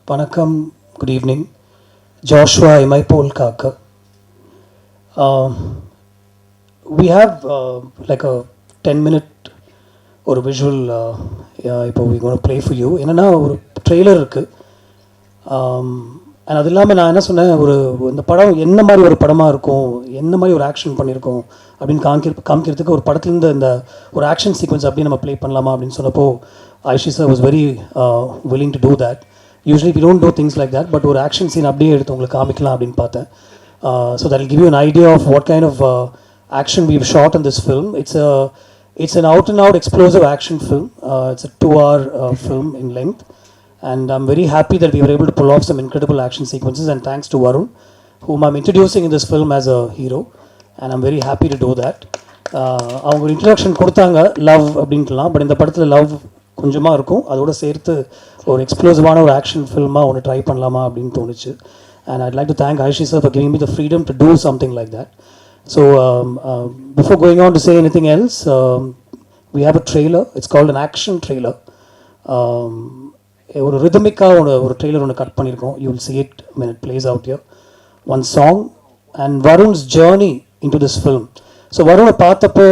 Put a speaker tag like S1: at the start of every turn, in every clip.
S1: Vanakkam, good evening. Joshua, Imai Pol Kaakha. We have like a 10-minute or a visual இப்போ we going to play for you. என்னன்னா ஒரு trailer இருக்குது. And அது இல்லாமல் நான் என்ன சொன்னேன், இந்த படம் என்ன மாதிரி ஒரு படமாக இருக்கும், என்ன மாதிரி ஒரு ஆக்ஷன் பண்ணியிருக்கோம் அப்படின்னு காமிக்கிறதுக்கு ஒரு படத்துலேருந்து இந்த ஒரு ஆக்ஷன் சீக்வன்ஸ் அப்படியே நம்ம ப்ளே பண்ணலாமா அப்படின்னு சொன்னப்போ ஐஷி sir was very willing to do that. Usually we don't do things like that, but ஒரு ஆக்ஷன் சீன் அப்படியே எடுத்து உங்களுக்கு காமிக்கலாம் அப்படின்னு பார்த்தேன். So that will give you an idea of what kind of action we've shot in this film. It's an out and out explosive action film. It's a 2-hour film in length, and I'm very happy that we were able to pull off some incredible action sequences, and thanks to Varun, whom I'm introducing in this film as a hero, and I'm very happy to do that. அவங்க ஒரு introduction கொடுத்தாங்க love அப்படின்ட்டுலாம், but இந்த படத்தில் love கொஞ்சமாக இருக்கும், அதோடு சேர்த்து ஒரு எக்ஸ்ப்ளோசிவான ஒரு ஆக்ஷன் ஃபில்மாக ஒன்று ட்ரை பண்ணலாமா அப்படின்னு தோணுச்சு. And I'd like to thank Aishi sir for giving me the freedom to do something like that. So before going on to say anything else, we have a trailer. It's called an action trailer. ஒரு ரிதமிக்காக ஒரு trailer ஒன்று cut பண்ணியிருக்கோம். You will see it when it plays out here. One song and Varun's journey into this film. So வருணை பார்த்தப்போ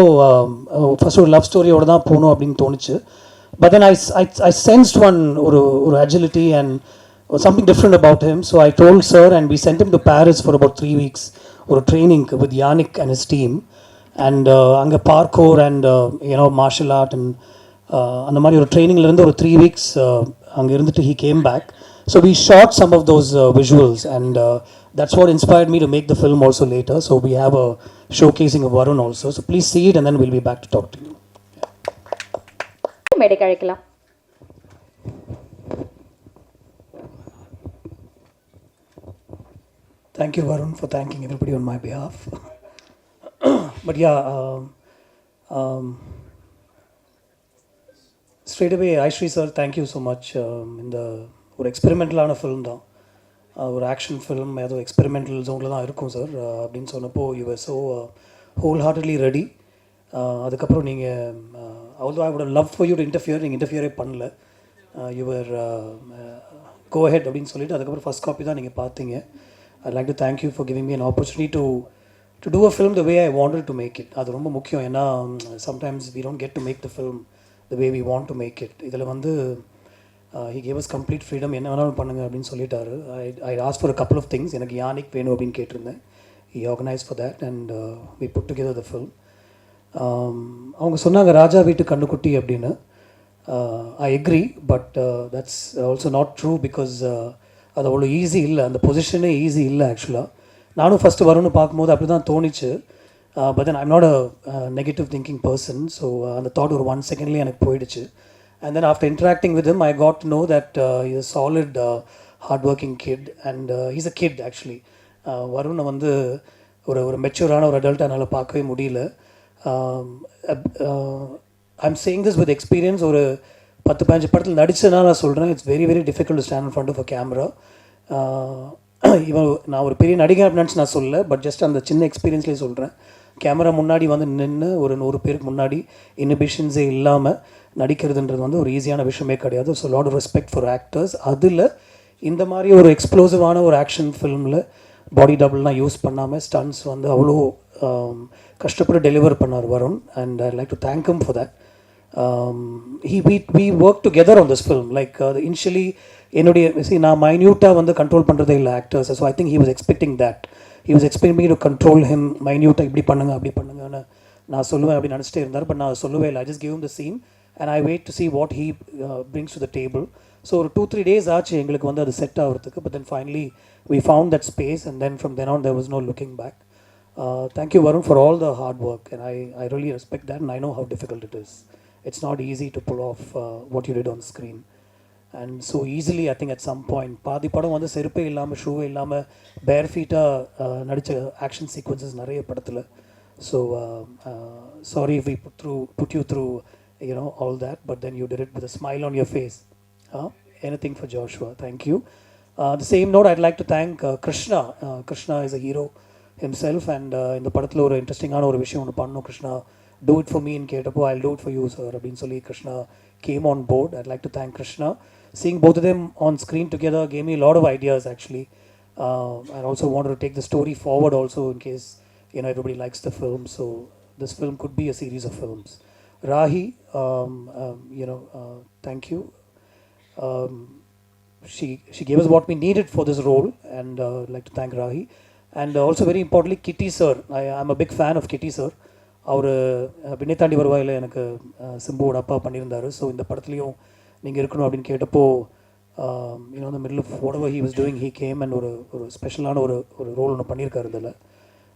S1: first ஒரு love ஸ்டோரியோடு தான் போகணும் அப்படின்னு தோணுச்சு. But then I sensed ஒரு agility and something different about him. So I told sir and we sent him to Paris for about 3 weeks or training with Yannick and his team. And அங்கே parkour and martial art and அந்த மாதிரி ஒரு ட்ரைனிங்லேருந்து ஒரு 3 weeks அங்கே இருந்துட்டு he came back. So we shot some of those visuals and that's what inspired me to make the film also later. So we have a showcasing of Varun also. So please see it and then we'll be back to talk to you.
S2: மேடைக்கு அழைக்கலாம்.
S1: Thank you, Varun, for thanking everybody on my behalf. But yeah, straight away, Ishari sir, thank you so much. இந்த ஒரு எக்ஸ்பெரிமெண்டலான film தான், ஒரு action film, ஏதோ experimental ஜோனில் தான் இருக்கும் சார் அப்படின்னு சொன்னப்போ you were so whole heartedly ready. அதுக்கப்புறம் நீங்கள் although I would have loved for you to interfere, நீங்கள் இன்டர்ஃபியரே பண்ணல. you were go ahead அப்படின்னு சொல்லிட்டு அதுக்கப்புறம் ஃபஸ்ட் காப்பி தான் நீங்கள் பார்த்தீங்க. I'd like to thank you for giving me an opportunity to do a film the way I wanted to make it. அது ரொம்ப முக்கியம். ஏன்னா sometimes we don't get to make the film the way we want to make it. இதில் வந்து he gave us complete freedom, என்ன வேணாலும் பண்ணுங்க அப்படின்னு சொல்லிட்டாரு. I asked for a couple of things. எனக்கு யானிக் வேணும் அப்படின்னு கேட்டிருந்தேன். He organized for that and we put together the film. அவங்க சொன்னாங்க ராஜா வீட்டு கண்ணுக்குட்டி அப்படின்னு. I agree, but that's also not true because அது அவ்வளோ ஈஸி இல்லை, அந்த பொசிஷனே ஈஸி இல்லை ஆக்சுவலாக. நானும் ஃபஸ்ட்டு வரும்னு பார்க்கும்போது அப்படி தான் தோணிச்சு. But then I'm not a negative thinking person. So அந்த தாட் ஒரு 1 செகண்ட்லேயே எனக்கு போயிடுச்சு. And then after interacting with him I got to know that is a solid hard working kid and he's a kid actually. வருணை வந்து ஒரு மெச்சூரான ஒரு அடல்ட்டாக என்னால் பார்க்கவே முடியல. I'm saying this with experience. ஒரு 10-15 படத்தில் நடிச்சதுனால நான் சொல்கிறேன், it's very very difficult to stand in front of a camera. இவன் நான் ஒரு பெரிய நடிகை அப்படின்னு நான் சொல்லலை, பட் ஜஸ்ட் அந்த சின்ன எக்ஸ்பீரியன்ஸ்லேயே சொல்கிறேன். கேமரா முன்னாடி வந்து நின்று ஒரு 100 பேருக்கு முன்னாடி இன்ஹிபிஷன்ஸே இல்லாமல் நடிக்கிறதுன்றது வந்து ஒரு ஈஸியான விஷயமே கிடையாது. So lot of respect for actors. அதில் இந்த மாதிரி ஒரு எக்ஸ்ப்ளோசிவான ஒரு ஆக்ஷன் ஃபிலிமில் பாடி டபுள்லாம் யூஸ் பண்ணாமல் ஸ்டன்ஸ் வந்து அவ்வளோ கஷ்டப்பட்டு டெலிவர் பண்ணார் Varun. And I like to thank him for that. we worked together on this film. Like initially என்னுடைய நான் மைன்யூட்டாக வந்து கண்ட்ரோல் பண்ணுறதே இல்லை actors. So I think he was expecting that. He was expecting me to control him மைன்யூட்டாக, இப்படி பண்ணுங்க அப்படி பண்ணுங்கன்னு நான் சொல்லுவேன் அப்படின்னு நினச்சிட்டே இருந்தார். பட் நான் சொல்லவே இல்லை. I just give him the scene and I wait to see what he brings to the table. So ஒரு 2-3 days ஆச்சு எங்களுக்கு வந்து அது செட் ஆகிறதுக்கு. But then finally we found that space and then from then on there was no looking back. Thank you Varun for all the hard work and I really respect that and I know how difficult it is. It's not easy to pull off what you did on screen. And so easily I think at some point பாதி படம் வந்து செருப்பே இல்லாமல் ஷூவே இல்லாமல் பேர் ஃபீட்டாக நடித்த action sequences நிறைய படத்தில். So sorry if we put you through all that, but then you did it with a smile on your face. Anything for Joshua. Thank you. The same note I'd like to thank Krishna. Krishna is a hero himself and இந்த படத்தில் ஒரு இன்ட்ரெஸ்டிங்கான ஒரு விஷயம் ஒன்று பண்ணோம். Krishna do it for me in Ketapo, I'll do it for you, sir. Abhin Soli Krishna came on board. I'd like to thank Krishna. Seeing both of them on screen together gave me a lot of ideas actually. I also wanted to take the story forward also in case everybody likes the film. So this film could be a series of films. Rahi, thank you. She gave us what we needed for this role, and I'd like to thank Rahi. And also very importantly, Kitty sir. I'm a big fan of Kitty sir. அவர் விண்ணைத்தாண்டி வருவாயில் எனக்கு சிம்புவோட அப்பா பண்ணியிருந்தார். So இந்த படத்துலையும் நீங்கள் இருக்கணும் அப்படின்னு கேட்டப்போ இந்த middle of whatever he was doing he came and ஒரு ஸ்பெஷலான ஒரு ரோல் ஒன்று பண்ணியிருக்காரு இதில்.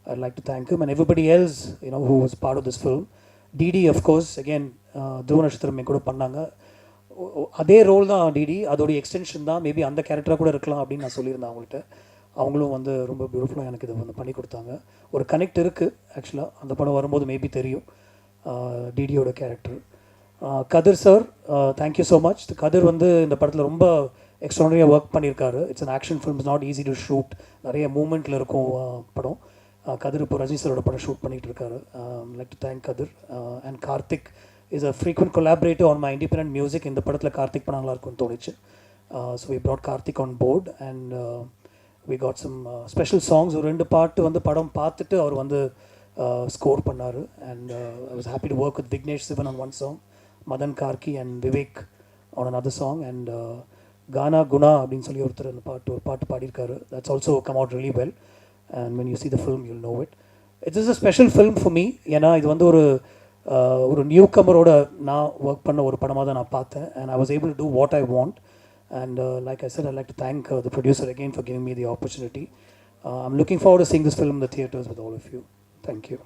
S1: I like to thank you and everybody else who was part of this film. DD of course again Dhruva Natchathiram கூட பண்ணாங்க. அதே ரோல் தான் டிடி, அதோடைய எக்ஸ்டென்ஷன் தான். மேபி அந்த கேரக்டராக கூட இருக்கலாம் அப்படின்னு நான் சொல்லியிருந்தேன் அவங்கள்ட்ட. அவங்களும் ரொம்ப பியூட்டிஃபுல்லாக எனக்கு இதை பண்ணி கொடுத்தாங்க. ஒரு கனெக்ட் இருக்குது ஆக்சுவலாக, அந்த படம் வரும்போது மேபி தெரியும் டிடியோட கேரக்டர். கதிர் சார், தேங்க்யூ ஸோ மச். கதிர் இந்த படத்தில் ரொம்ப எக்ஸ்ட்ரானரியாக ஒர்க் பண்ணியிருக்காரு. It's an action film, is not easy to shoot. நிறைய மூமெண்ட்டில் இருக்கும் படம். கதிர் இப்போ ரஜினி சாரோட படம் ஷூட் பண்ணிகிட்டு இருக்காரு. Like to thank Kathir. And Karthik is a frequent collaborative on my independent music. இந்த படத்தில் கார்த்திக் பண்ண நல்லா இருக்கும்னு தோணுச்சு. So we brought Karthik on board and we got some special songs. ஒரு 2 பாட்டு படம் பார்த்துட்டு அவர் ஸ்கோர் பண்ணார். And I was happy to work with Vignesh Sivan on one song, Madan Karki and Vivek on another song, and Gana Guna அப்படின்னு சொல்லி ஒருத்தர் அந்த ஒரு பாட்டு பாடியிருக்காரு. That's also come out really well, and when you see the film you'll know it. It is a special film for me. ஏன்னா இது ஒரு நியூ கமரோட நான் ஒர்க் பண்ண ஒரு படமாக தான் நான் பார்த்தேன். and I was able to do what I want. And like I said, I'd like to thank the producer again for giving me the opportunity. I'm looking forward to seeing this film in the theatres with all of you. Thank you.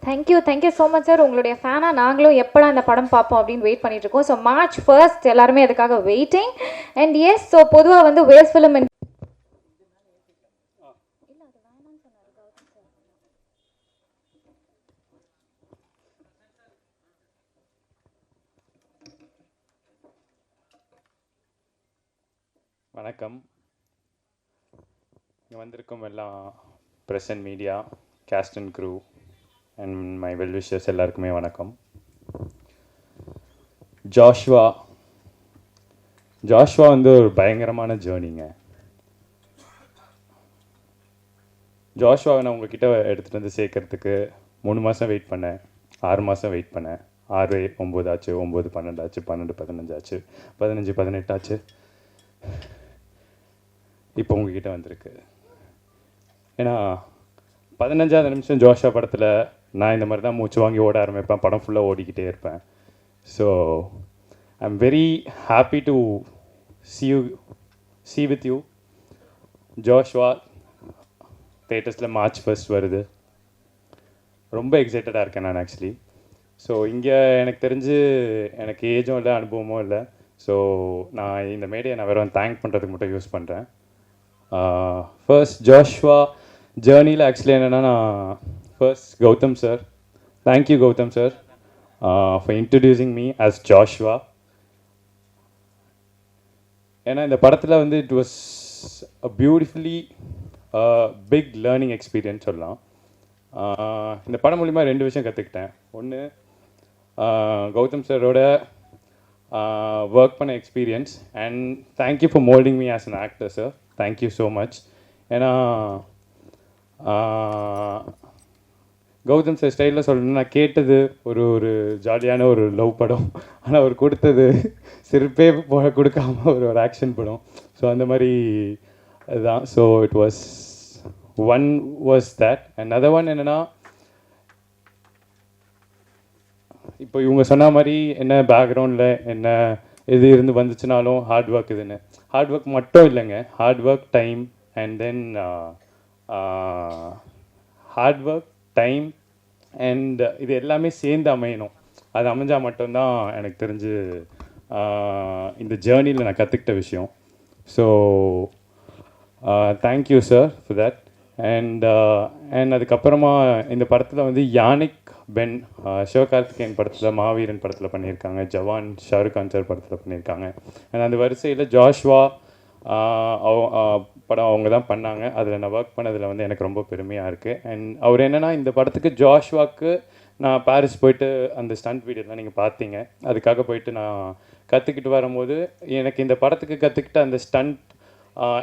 S2: Thank you so much sir. உங்களுடைய ஃபேனாக நாங்களும் எப்படா இந்த படம் பார்ப்போம் அப்படின்னு wait பண்ணிட்டு இருக்கோம். ஸோ March 1st எல்லாருமே அதுக்காக வெயிட்டிங். அண்ட் எஸ், ஸோ பொதுவாக வேஸ் ஃபிலிம்
S3: வணக்கம். இங்கே வந்திருக்கும் எல்லாம் press and media, cast and crew and my well wishers எல்லாருக்குமே வணக்கம். ஜாஷ்வா ஒரு பயங்கரமான ஜேர்னிங்க. ஜாஷ்வாவை நான் உங்ககிட்ட எடுத்துகிட்டு சேர்க்கறதுக்கு 3 மாதம் வெயிட் பண்ணேன், 6 மாதம் வெயிட் பண்ணேன். 6 9 ஆச்சு, 9 12 ஆச்சு, 12 15 ஆச்சு, 15 18 ஆச்சு. இப்போ உங்ககிட்ட வந்திருக்கு. ஏன்னா 15ஆவது நிமிஷம் ஜோஷா படத்தில் நான் இந்த மாதிரி தான் மூச்சு வாங்கி ஓட ஆரம்பிப்பேன். படம் ஃபுல்லாக ஓடிக்கிட்டே இருப்பேன். So I am very happy to see with you. Joshua தேட்டர்ஸில் March 1st வருது. ரொம்ப எக்ஸைட்டடாக இருக்கேன் நான் ஆக்சுவலி. ஸோ இங்கே எனக்கு தெரிஞ்சு எனக்கு ஏஜும் இல்லை, அனுபவமும் இல்லை. ஸோ நான் இந்த மேடையை நான் வெறும் தேங்க் பண்ணுறதுக்கு மட்டும் யூஸ் பண்ணுறேன். ஃபர்ஸ்ட் ஜோஷ்வா ஜேர்னியில் ஆக்சுவலி என்னென்னா, நான் first Gautham sir, thank you Gautham sir for introducing me as Joshua. ஏன்னா இந்த படத்தில் it was a beautifully big learning experience சொல்லலாம். இந்த படம் மூலிமா 2 விஷயம் கற்றுக்கிட்டேன். ஒன்று, கௌதம் சாரோட ஒர்க் பண்ண experience, and thank you for moulding me as an actor sir. Thank you so much. ஏன்னா கௌதம் சார் ஸ்டைலில் சொல்லணும்னா, நான் கேட்டது ஒரு ஜாலியான ஒரு லவ் படம், ஆனால் அவர் கொடுத்தது சிரிப்பே கொடுக்காம ஒரு ஆக்ஷன் படம். ஸோ அந்த மாதிரி அதுதான். So it was that. And other one என்னென்னா, இப்போ இவங்க சொன்ன மாதிரி என்ன பேக்ரவுண்டில் என்ன இது இருந்து வந்துச்சுனாலும் ஹார்ட் ஒர்க் இதுன்னு, ஹார்ட் ஒர்க் மட்டும் இல்லைங்க. Hard work, time, and then hard work, time and இது எல்லாமே சேர்ந்து அமையணும். அது அமைஞ்சால் மட்டும்தான் எனக்கு தெரிஞ்சு இந்த ஜேர்னியில் நான் கற்றுக்கிட்ட விஷயம். So thank you sir for that. And அதுக்கப்புறமா இந்த படத்தில் யானிக் பென் சிவகார்த்திகேயன் படத்தில், மாவீரன் படத்தில் பண்ணியிருக்காங்க. ஜவான் ஷாருக் கான் சார் படத்தில் பண்ணியிருக்காங்க. அண்ட் அந்த வரிசையில் ஜாஷ்வா படம் அவங்க தான் பண்ணாங்க. அதில் நான் ஒர்க் பண்ணதில் எனக்கு ரொம்ப பெருமையாக இருக்குது. அண்ட் அவர் என்னென்னா, இந்த படத்துக்கு ஜாஷ்வாக்கு நான் பாரிஸ் போயிட்டு அந்த ஸ்டண்ட் வீடியோலாம் நீங்கள் பார்த்தீங்க. அதுக்காக போயிட்டு நான் கற்றுக்கிட்டு வரும்போது எனக்கு இந்த படத்துக்கு கற்றுக்கிட்ட அந்த ஸ்டண்ட்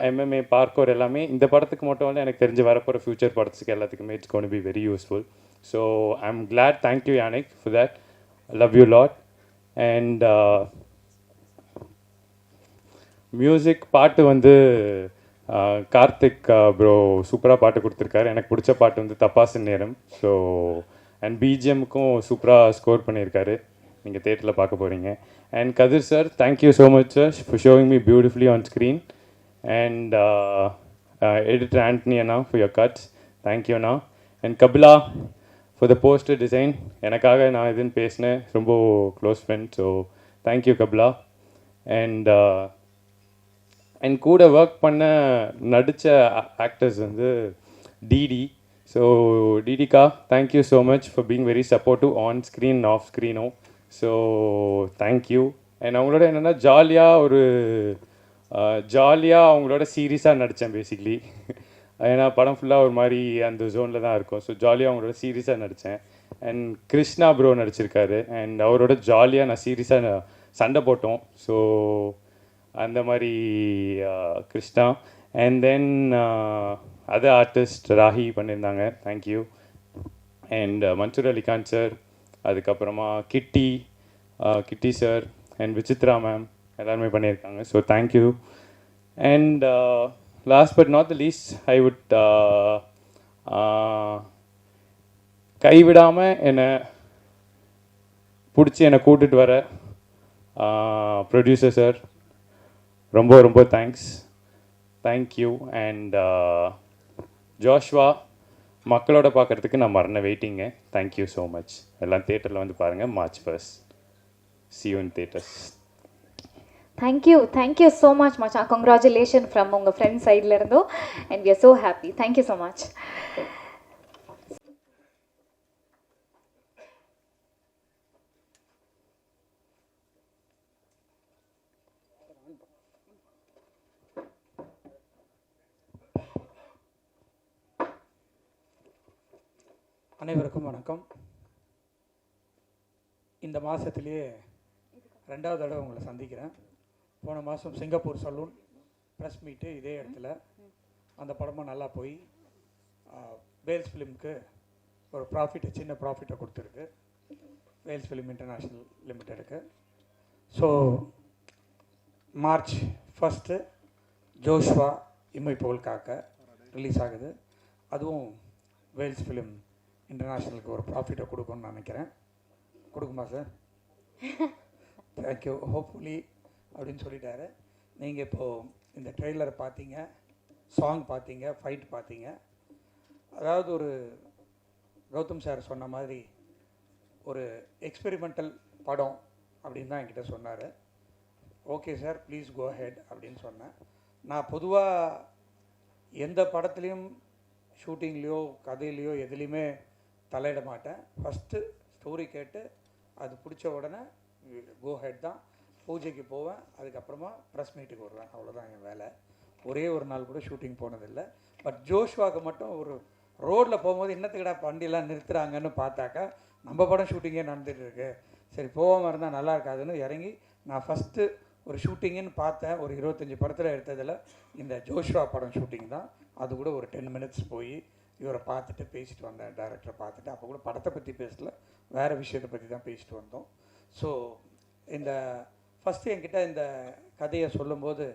S3: எம்எம்ஏ பார்க்கோர் எல்லாமே இந்த படத்துக்கு மட்டும் இல்லை, எனக்கு தெரிஞ்சு வரப்போகிற ஃப்யூச்சர் படத்துக்கு எல்லாத்துக்குமே it's gonna be very useful. So I am glad. Thank you Yannick for that. Love you lot. And music பாட்டு வந்து கார்த்திக் ப்ரோ சூப்பராக பாட்டு கொடுத்துருக்காரு. எனக்கு பிடிச்ச பாட்டு வந்து தப்பாசு நேரம். ஸோ அண்ட் பிஜிஎம்முக்கும் சூப்பராக ஸ்கோர் பண்ணியிருக்காரு. நீங்கள் தேட்டரில் பார்க்க போகிறீங்க. And Kathir sir, thank you so much sir for showing me beautifully on screen. And editor Antony அண்ணா ஃபார் யோர் கட்ஸ், தேங்க்யூ அண்ணா. And Kapila for the poster design. எனக்காக நான் இதுன்னு பேசினேன், ரொம்ப close friend. So thank you Kapila. And and கூட ஒர்க் பண்ண நடித்த ஆக்டர்ஸ் வந்து டிடி. ஸோ டிடிகா, thank you so much for being very supportive on screen off ஸ்க்ரீனோ. So thank you. அண்ட் அவங்களோட என்னென்னா ஜாலியாக அவங்களோட சீரியஸாக நடித்தேன் பேசிக்லி. ஏன்னா படம் ஃபுல்லாக ஒரு மாதிரி அந்த ஜோனில் தான் இருக்கும். ஸோ ஜாலியாக அவங்களோட சீரியஸாக நடித்தேன். அண்ட் கிருஷ்ணா ப்ரோ நடிச்சிருக்காரு. அண்ட் அவரோட ஜாலியாக நான் சீரியஸாக சண்டை போட்டோம். ஸோ அந்த மாதிரி Krishna. And then other artist Rahi பண்ணியிருந்தாங்க, thank you. And Mansoor Alikhan sir, அதுக்கப்புறமா Kitty sir and Vichitra ma'am எல்லாருமே பண்ணியிருக்காங்க. So thank you. And last but not the least, I would கைவிடாமல் என்னை பிடிச்சி என்னை கூட்டிகிட்டு வர ப்ரொடியூசர் சார், ரொம்ப ரொம்ப தேங்க்யூ. அண்ட் ஜோஷ்வா, மக்களோட பார்க்குறதுக்கு நான் மரண வெயிட்டிங்க. Thank you so much. எல்லாம் தேட்டரில் வந்து பாருங்கள் March 1st. See you in theaters.
S2: Thank you so much மச்சான். கங்க்ராச்சுலேஷன் ஃப்ரம் உங்கள் ஃப்ரெண்ட் சைடில் இருந்தோம். And we are so happy. Thank you so much.
S4: அனைவருக்கும் வணக்கம். இந்த மாதத்துலேயே 2வது தடவை உங்களை சந்திக்கிறேன். போன மாதம் சிங்கப்பூர் சலூன் ப்ரெஸ் மீட்டு இதே இடத்துல, அந்த படமும் நல்லா போய் வேல்ஸ் ஃபிலிம்க்கு ஒரு சின்ன ப்ராஃபிட்டை கொடுத்துருக்கு, வேல்ஸ் ஃபிலிம் இன்டர்நேஷ்னல் லிமிட்டெடுக்கு. ஸோ March 1st ஜோஷ்வா இம்மை போல் காக்க ரிலீஸ் ஆகுது. அதுவும் வேல்ஸ் ஃபிலிம் இன்டர்நேஷ்னலுக்கு ஒரு ப்ராஃபிட்டை கொடுக்கும்னு நினைக்கிறேன். கொடுக்குமா சார்? தேங்க்யூ. ஹோப்ஃபுல்லி அப்படின்னு சொல்லிட்டாரு. நீங்கள் இப்போது இந்த ட்ரெய்லரை பார்த்தீங்க, சாங் பார்த்தீங்க, ஃபைட் பார்த்தீங்க. அதாவது ஒரு கௌதம் சார் சொன்ன மாதிரி ஒரு எக்ஸ்பெரிமெண்டல் படம் அப்படின்னு தான் என்கிட்ட சொன்னார். Okay sir, please go ahead அப்படின்னு சொன்னேன். நான் பொதுவாக எந்த படத்துலேயும் ஷூட்டிங்லேயோ கதையிலையோ எதுலேயுமே தலையிட மாட்டேன். ஃபஸ்ட்டு ஸ்டோரி கேட்டு அது பிடிச்ச உடனே கோ ஹெட் தான். பூஜைக்கு போவேன், அதுக்கப்புறமா ப்ரெஸ் மீட்டுக்கு வருவேன். அவ்வளோதான் என் வேலை. ஒரே ஒரு நாள் கூட ஷூட்டிங் போனதில்லை. பட் ஜோஷ்வாக்கு மட்டும் ஒரு ரோட்டில் போகும்போது இன்னத்துக்கடா வண்டியெல்லாம் நிறுத்துகிறாங்கன்னு பார்த்தாக்கா நம்ம படம் ஷூட்டிங்கே நடந்துகிட்டு இருக்கு, சரி போகாமல் இருந்தால் நல்லா இருக்காதுன்னு இறங்கி நான் ஃபஸ்ட்டு ஒரு ஷூட்டிங்குன்னு பார்த்தேன். ஒரு 25 படத்தில் எடுத்ததில் இந்த ஜோஷ்வா படம் ஷூட்டிங் தான். அது கூட ஒரு 10 minutes போய் இவரை பார்த்துட்டு பேசிட்டு வந்தேன், டைரக்டரை பார்த்துட்டு. அப்போ கூட படத்தை பற்றி பேசல, வேறு விஷயத்தை பற்றி தான் பேசிட்டு வந்தோம். ஸோ இந்த ஃபஸ்ட்டு என்கிட்ட இந்த கதையை சொல்லும்போது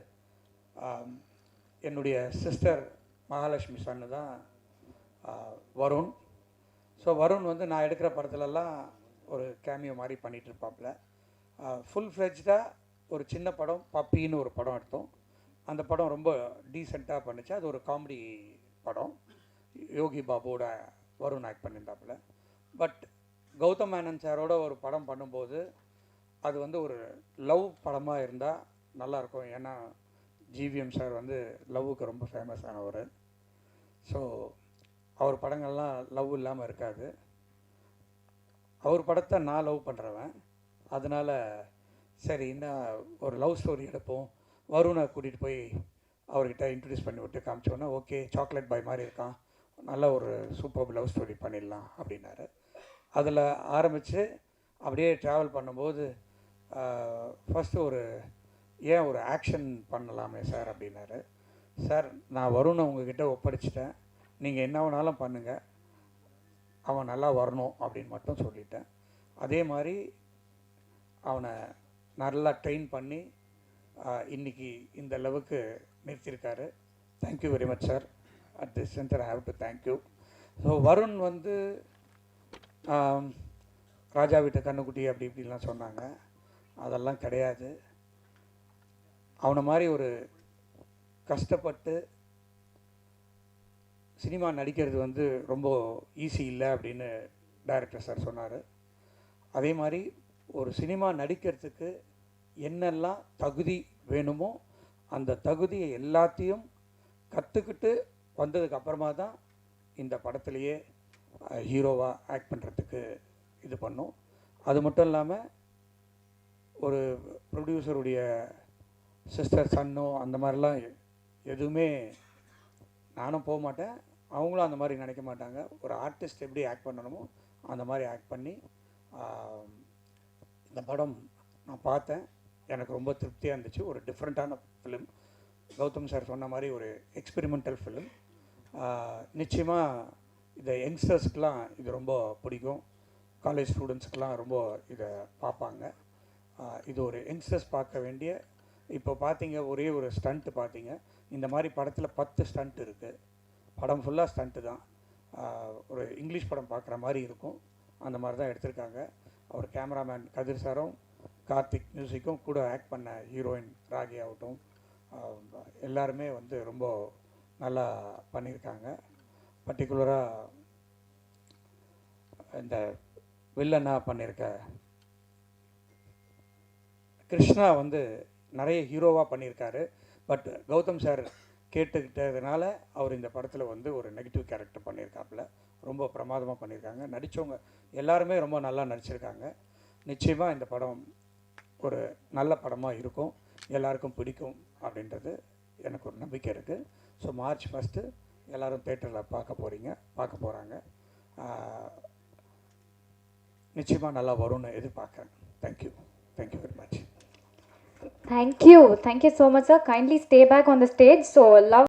S4: என்னுடைய சிஸ்டர் மகாலட்சுமி சன்னு தான் வருண். ஸோ வருண் வந்து நான் எடுக்கிற படத்துலலாம் ஒரு கேமியோ மாதிரி பண்ணிகிட்ருப்பாப்புல. ஃபுல் ஃப்ளெஜ்டாக ஒரு சின்ன படம் பப்பின்னு ஒரு படம் எடுத்தோம். அந்த படம் ரொம்ப டீசெண்டாக பண்ணிச்சு. அது ஒரு காமெடி படம். யோகி பாபுவோட வருண் ஆக்ட் பண்ணியிருந்தாப்புல. பட் கௌதம் மேனன் சாரோட ஒரு படம் பண்ணும்போது அது வந்து ஒரு லவ் படமாக இருந்தால் நல்லாயிருக்கும். ஏன்னா ஜிவிஎம் சார் வந்து லவ்வுக்கு ரொம்ப ஃபேமஸ் ஆனவர். ஸோ அவர் படங்கள்லாம் லவ் இல்லாமல் இருக்காது. அவர் படத்தை நான் லவ் பண்ணுறவன். அதனால் சரி இன்னும் ஒரு லவ் ஸ்டோரி எடுப்போம், வருணை கூட்டிகிட்டு போய் அவர்கிட்ட இன்ட்ரடியூஸ் பண்ணி விட்டு காமிச்சோன்னே ஓகே சாக்லேட் பாய் மாதிரி இருக்கான், நல்ல ஒரு சூப்பர் லவ் ஸ்டோரி பண்ணிடலாம் அப்படின்னாரு. அதில் ஆரம்பித்து அப்படியே ட்ராவல் பண்ணும்போது ஃபஸ்ட்டு ஏன் ஒரு ஆக்ஷன் பண்ணலாமே சார் அப்படின்னாரு. சார் நான் வருணை உங்ககிட்ட ஒப்படைச்சிட்டேன், நீங்கள் என்ன வேணாலும் பண்ணுங்கள், அவன் நல்லா வரணும் அப்படின்னு மட்டும் சொல்லிட்டேன். அதே மாதிரி அவனை நல்லா ட்ரெயின் பண்ணி இன்றைக்கி இந்த அளவுக்கு நிறுத்தியிருக்காரு. Thank you very much sir. At this centre I have to thank you. So Varun வந்து ராஜா வீட்டு கண்ணுக்குட்டி அப்படி இப்படிலாம் சொன்னாங்க, அதெல்லாம் கிடையாது. அவனை மாதிரி ஒரு கஷ்டப்பட்டு சினிமா நடிக்கிறது வந்து ரொம்ப ஈஸி இல்லை அப்படின்னு டைரக்டர் சார் சொன்னார். அதே மாதிரி ஒரு சினிமா நடிக்கிறதுக்கு என்னெல்லாம் தகுதி வேணுமோ அந்த தகுதியை எல்லாத்தையும் கற்றுக்கிட்டு வந்ததுக்கப்புறமா தான் இந்த படத்துலையே ஹீரோவாக ஆக்ட் பண்ணுறதுக்கு இது பண்ணோம். அது மட்டும் இல்லாமல் ஒரு ப்ரொடியூசருடைய சிஸ்டர் சன்னோ அந்த மாதிரிலாம் எதுவுமே நானும் போக மாட்டேன், அவங்களும் அந்த மாதிரி நினைக்க மாட்டாங்க. ஒரு ஆர்டிஸ்ட் எப்படி ஆக்ட் பண்ணணுமோ அந்த மாதிரி ஆக்ட் பண்ணி இந்த படம் நான் பார்த்தேன், எனக்கு ரொம்ப திருப்தியாக இருந்துச்சு. ஒரு டிஃப்ரெண்ட்டான ஃபிலிம், கௌதம் சார் சொன்ன மாதிரி ஒரு எக்ஸ்பெரிமெண்டல் ஃபிலிம். நிச்சயமாக இந்த யங்ஸ்டர்ஸ்க்கெலாம் இது ரொம்ப பிடிக்கும், காலேஜ் ஸ்டூடெண்ட்ஸுக்கெலாம் ரொம்ப இதை பார்ப்பாங்க. இது ஒரு யங்ஸ்டர்ஸ் பார்க்க வேண்டிய. இப்போ பார்த்தீங்க ஒரே ஒரு ஸ்டண்ட்டு பார்த்தீங்க, இந்த மாதிரி படத்தில் 10 ஸ்டண்ட் இருக்குது. படம் ஃபுல்லாக ஸ்டண்ட்டு தான். ஒரு இங்கிலீஷ் படம் பார்க்குற மாதிரி இருக்கும், அந்த மாதிரி தான் எடுத்திருக்காங்க. அவர் கேமராமேன் கதிர் சாரும் கார்த்திக் மியூசிக்கும் கூட ஆக்ட் பண்ண ஹீரோயின் ராகி ஆகட்டும், எல்லாருமே வந்து ரொம்ப நல்லா பண்ணியிருக்காங்க. பர்டிகுலராக இந்த வில்லனாக பண்ணியிருக்க கிருஷ்ணா வந்து நிறைய ஹீரோவாக பண்ணியிருக்காரு. பட் கௌதம் சார் கேட்டுக்கிட்டதுனால அவர் இந்த படத்தில் வந்து ஒரு நெகட்டிவ் கேரக்டர் பண்ணியிருக்காப்புல. ரொம்ப பிரமாதமாக பண்ணியிருக்காங்க. நடித்தவங்க எல்லாருமே ரொம்ப நல்லா நடிச்சிருக்காங்க. நிச்சயமாக இந்த படம் ஒரு நல்ல படமாக இருக்கும், எல்லாருக்கும் பிடிக்கும் அப்படின்றது எனக்கு ஒரு நம்பிக்கை இருக்குது. ஸோ மார்ச் 1 எல்லோரும் தேட்டரில் பார்க்க போகிறாங்க. நிச்சயமாக நல்லா வரும்னு எதிர்பார்க்குறேன். Thank you very much.
S2: Thank you so much, sir. Kindly stay back on the stage. So love